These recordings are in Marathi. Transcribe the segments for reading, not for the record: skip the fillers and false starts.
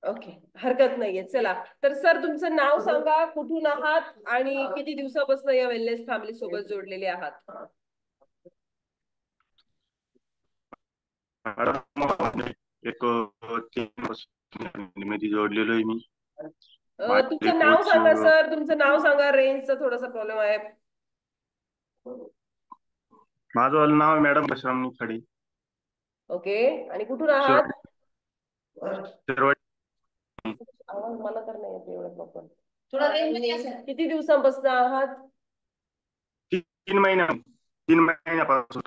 ओके, हरकत नाहीये. चला, तर सर तुमचं नाव सांगा, कुठून आहात आणि किती दिवसापासून या वेलनेस फॅमिली सोबत जोडलेले आहात? एक 3 वर्ष मध्ये जोडलेलो आहे मी. माझे तुमचं नाव कोच सांगा सर, तुमचं नाव सांगा. रेंजचा थोडासा प्रॉब्लेम आहे. माझं नाव आहे मॅडम बशराम खडे. ओके, आणि कुठून आहात? शिरवळ. आवाज मला तर नाही येत एवढं प्रॉपर. थोडा रेंज मध्ये या. किती दिवसांपासून आहात? 3 महिन्यापासून.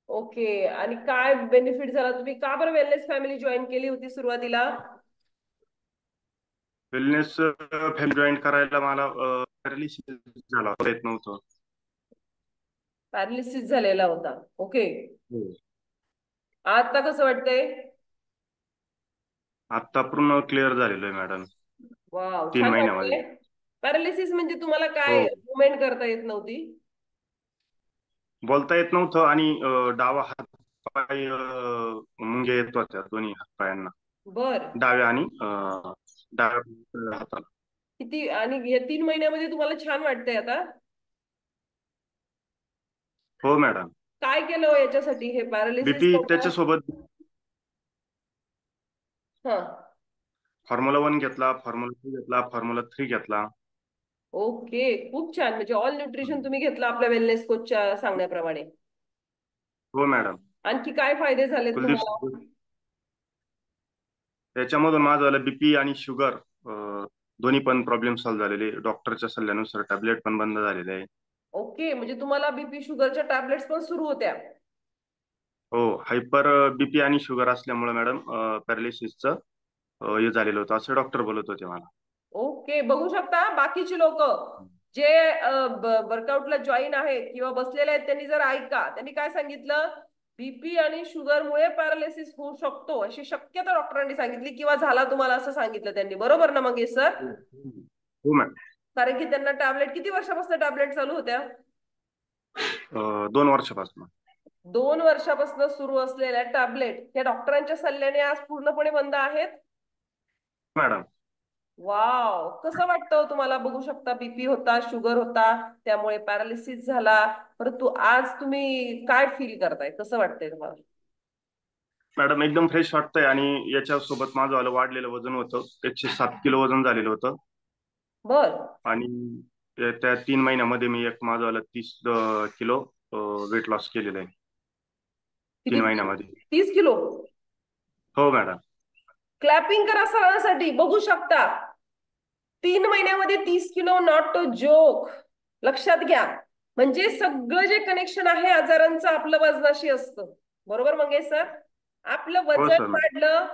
ओके, आणि काय बेनिफिट झाला? तुम्ही का बरं वेलनेस फॅमिली जॉईन केली होती सुरुवातीला? वेलनेस फॅमिली जॉईन करायला मला पॅरालिसिस झाला होता, येत नव्हतं. पॅरालिसिस झालेला होता. ओके, हो. आता कसं वाटतंय? आता पूर्ण क्लिअर झालेलो आहे मॅडम. वाव, तीन छान महिन्यामध्ये वाटतंय. पॅरालिसिस म्हणजे तुम्हाला हो. काय, मुवमेंट करता येत नव्हती? बोलता येत नव्हतं आणि डावा हात पाय मुंग्या येत होत्या दोन्ही हात पायांना. बर. डाव्या आणि डाव्या हाताला. किती, आणि या 3 महिन्यामध्ये तुम्हाला छान वाटतंय आता? हो मॅडम. काय केलं हो याच्यासाठी, हे पॅरालिसिस बीपी होतं? त्याच्यासोबत हा. फॉर्म्युला 1 घेतला, फॉर्म्युला 2 घेतला, फॉर्म्युला 3 घेतला. ओके, खूप छान. म्हणजे ऑल न्यूट्रिशन तुम्ही घेतलं आपल्या वेलनेस कोचच्या सांगण्याप्रमाणे. हो मॅडम. आणखी काय फायदे झालेत कुलदीप तुम्हाला? सर, त्याच्यामधून माझं झालं बीपी आणि शुगर दोन्ही पण प्रॉब्लेम सॉल्व्ह झालेले. डॉक्टरच्या सल्ल्यानुसार टॅबलेट पण बंद झालेले आहे. ओके, म्हणजे तुम्हाला बीपी शुगरच्या टॅबलेट्स पण सुरू होत्या? हो, हायपर बीपी आणि शुगर असल्यामुळे मॅडम पॅरालिसिसचं हे झालेलं होतं असं डॉक्टर बोलत होते मला. ओके, बघू शकता बाकीची लोक जे वर्कआउटला जॉईन आहेत किंवा बसलेले आहेत, त्यांनी जर ऐका, त्यांनी काय सांगितलं? बीपी आणि शुगरमुळे पॅरालिसिस होऊ शकतो अशी शक्यता डॉक्टरांनी सांगितली, किंवा झाला तुम्हाला असं सांगितलं त्यांनी. बरोबर ना मंगेश सर? हो. हो मॅम. कारण की त्यांना टॅबलेट, किती वर्षापासून टॅबलेट चालू होत्या? 2 वर्षापासून. 2 वर्षापासून सुरू असलेल्या टॅबलेट या डॉक्टरांच्या सल्ल्याने आज पूर्णपणे बंद आहेत? मॅडम. वाव, कसं वाटतं तुम्हाला? बघू शकता, बीपी होता, शुगर होता, त्यामुळे पॅरालिसिस झाला, परंतु आज तुम्ही काय फील करताय? कसं वाटतंय तुम्हाला? मॅडम एकदम फ्रेश वाटतंय आणि याच्यासोबत माझं वाढलेलं वजन होतं, 107 किलो वजन झालेलं होतं. बर. आणि त्या 3 महिन्यामध्ये मी एक माझं 30 किलो वेट लॉस केलेलं आहे किती? 3 महिन्यामध्ये. 30 किलो? हो मॅडम. क्लॅपिंग करा सरांसाठी. बघू शकता, 3 महिन्यामध्ये 30 किलो, नॉट टू जोक. लक्षात घ्या, म्हणजे सगळं जे कनेक्शन आहे आजारांचं आपलं वजनाशी असतं. बरोबर मंगेश सर? आपलं हो वजन सर मॅडम. वाढलं,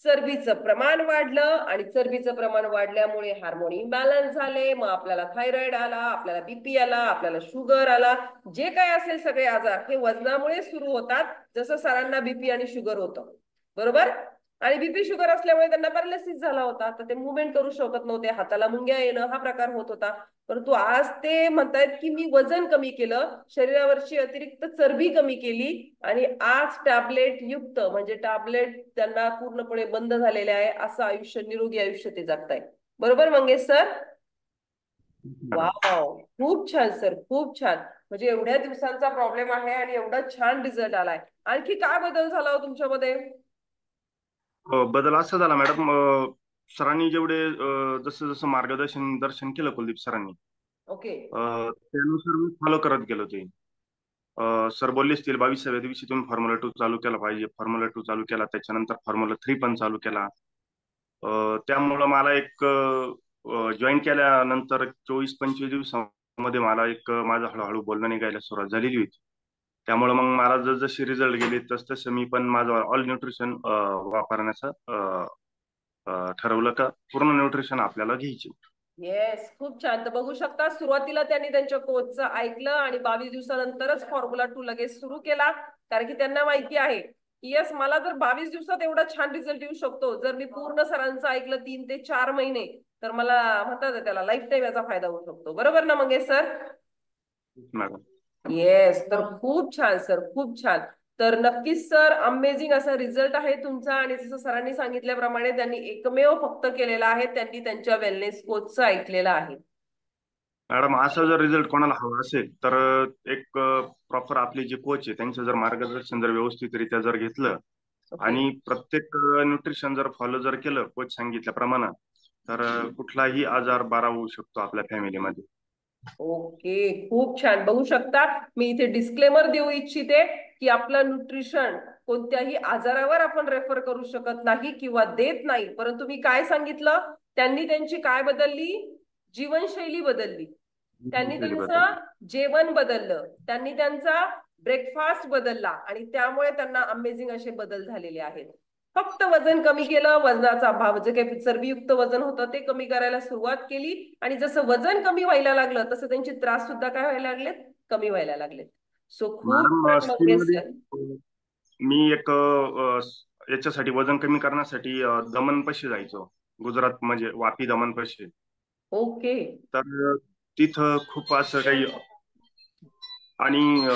चरबीचं प्रमाण वाढलं, आणि चरबीचं प्रमाण वाढल्यामुळे हार्मोन इम्बॅलन्स झाले, मग आपल्याला थायरॉइड आला, आपल्याला बीपी आला, आपल्याला शुगर आला. जे काय असेल सगळे आजार हे वजनामुळे सुरू होतात, जसं सरांना बीपी आणि शुगर होतं. बरोबर? आणि बीपी शुगर असल्यामुळे त्यांना पॅरालिसिस झाला होता, तर ते मुवमेंट करू शकत नव्हते, हाताला मुंग्या येणं हा प्रकार होत होता. परंतु आज ते म्हणतायत की मी वजन कमी केलं, शरीरावरची अतिरिक्त चरबी कमी केली, आणि आज टॅबलेट युक्त, म्हणजे टॅबलेट त्यांना पूर्णपणे बंद झालेले आहे, असं आयुष्य, निरोगी आयुष्य ते जगताय. बरोबर मंगेश सर? मॅडम. वाव, खूप छान सर, खूप छान. म्हणजे एवढ्या दिवसांचा प्रॉब्लेम आहे आणि एवढा छान रिझल्ट आलाय. आणखी काय बदल झाला हो तुमच्यामध्ये? बदल असा झाला मॅडम, सरांनी जेवढे जसं जसं दर्शन केलं कुलदीप सरांनी, ओके. त्यानुसार मी फॉलो करत गेलो ते. सर बोलले असतील 22व्या दिवशी तुम्ही फॉर्म्युला 2 चालू केला पाहिजे. फॉर्म्युला 2 चालू केला, त्याच्यानंतर फॉर्म्युला 3 पण चालू केला. त्यामुळं मला एक जॉईन केल्यानंतर 24-25 दिवसामध्ये मला एक माझं हळूहळू बोलणं निघायला सुरुवात झालेली होती. त्यामुळे मग मला जसजसे रिझल्ट गेले तसतसं मी पण माझं ऑल न्यूट्रिशन वापरण्याचं ठरवलं का पूर्ण न्यूट्रिशन आपल्याला घ्यायची. येस, खूप छान. तर बघू शकता, सुरुवातीला त्यांनी त्यांच्या कोचचं ऐकलं आणि 22 दिवसानंतरच फॉर्म्युला 2 लगेच सुरू केला, कारण की त्यांना माहिती आहे की येस, मला जर 22 दिवसात एवढा छान रिझल्ट येऊ शकतो, जर मी पूर्ण सरांचं ऐकलं 3 ते 4 महिने, तर मला म्हणतात त्याला लाईफ टाईम याचा फायदा होऊ शकतो. बरोबर ना मंगेश सर? मॅडम. येस, तर खूप छान सर, खूप छान. तर नक्कीच सर अमेझिंग असा रिझल्ट आहे तुमचा. आणि जसं सरांनी सांगितल्याप्रमाणे त्यांनी एकमेव फक्त केलेला आहे, त्यांनी त्यांच्या वेलनेस कोचचं ऐकलेलं आहे. मॅडम असा जर रिझल्ट कोणाला हवा असेल तर एक प्रॉपर आपले जे कोच आहे त्यांचं जर मार्गदर्शन जर व्यवस्थितरित्या जर घेतलं ओके. आणि प्रत्येक न्यूट्रिशन जर फॉलो जर केलं कोच सांगितल्याप्रमाणे, तर कुठलाही आजार बरा होऊ शकतो आपल्या फॅमिलीमध्ये. ओके, खूप छान. बघू शकता, मी इथे डिस्क्लेमर देऊ इच्छिते की आपलं न्यूट्रिशन कोणत्याही आजारावर आपण रेफर करू शकत नाही किंवा देत नाही, परंतु मी काय सांगितलं, त्यांनी त्यांची काय बदलली, जीवनशैली बदलली, त्यांनी बद्दल त्यांचं जेवण बदललं, त्यांनी त्यांचा ब्रेकफास्ट बदलला आणि त्यामुळे त्यांना अमेझिंग असे बदल झालेले आहेत. फक्त वजन कमी केलं, वजनाचा अभाव, जे काही चरबीयुक्त वजन होतं ते कमी करायला सुरुवात केली आणि जसं वजन कमी व्हायला लागलं तसं त्यांचे त्रास सुद्धा काय व्हायला लागलेत, कमी व्हायला लागलेत. सो खूप मॅडम छान स्कूल मग मध्ये सर. मी एक याच्यासाठी वजन कमी करण्यासाठी दमनपाशी जायचो. गुजरात म्हणजे वापी दमनपाशी. ओके. तर तिथं खूप असं काही आणि